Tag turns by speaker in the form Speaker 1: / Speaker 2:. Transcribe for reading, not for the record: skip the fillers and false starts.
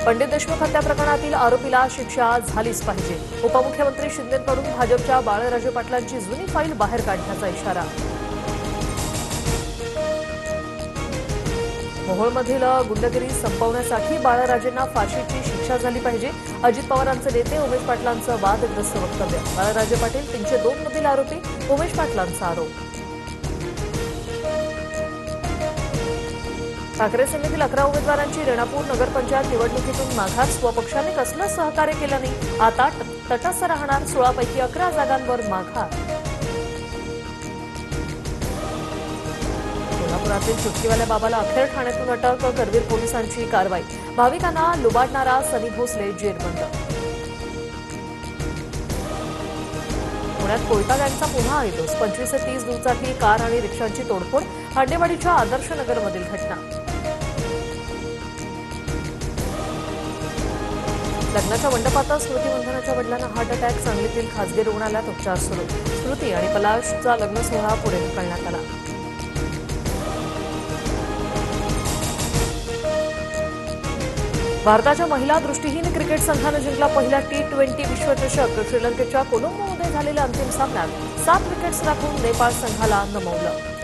Speaker 1: पंडित देशमुख हत्या प्रकरणातील आरोपीला शिक्षा झालीच पाहिजे. उपमुख्यमंत्री शिंदेंकडून भाजपच्या बाळराजे पाटलांची जुनी फाईल बाहेर काढण्याचा इशारा. मोहोळमधील गुंडगिरी संपवण्यासाठी बाळराजेंना फाशीची शिक्षा झाली पाहिजे. अजित पवारांचे नेते उमेश पाटलांचं वादग्रस्त वक्तव्य. बाळराजे पाटील 302 मधील आरोपी, उमेश पाटलांचा आरोप. ठाकरे सेनेतील 11 उमेदवारांची रेणापूर नगरपंचायत निवडणुकीतून माघार. स्वपक्षाने कसलं सहकार्य केलं नाही, आता तटस्थ राहणार. 16 पैकी 11 जागांवर माघार. कोल्हापुरातील चुटकीवाल्या बाबाला अखेर ठाण्यातून अटक. करवीर पोलिसांची कारवाई. भाविकांना लुबाडणारा सनी भोसले जेरबंद. पुण्यात कोयता गँगचा पुन्हा ऐलोस. 25 ते 30 दुचाकी, कार आणि रिक्षांची तोडफोड. हांडेवाडीच्या आदर्श नगरमधील घटना. लग्नाच्या मंडपातच स्मृती मंधनाच्या वडिलांना हार्ट अटॅक. सांगलीतील खासगी रुग्णालयात उपचार सुरू. स्मृती आणि पलाशचा लग्न सोहळा पुढे ढकलण्यात आला. भारताच्या महिला दृष्टिहीन क्रिकेट संघानं जिंकला पहिला T20 विश्वचषक. श्रीलंकेच्या कोलंबोमध्ये झालेल्या अंतिम सामन्यात 7 विकेट्स राखून नेपाळ संघाला नमवलं.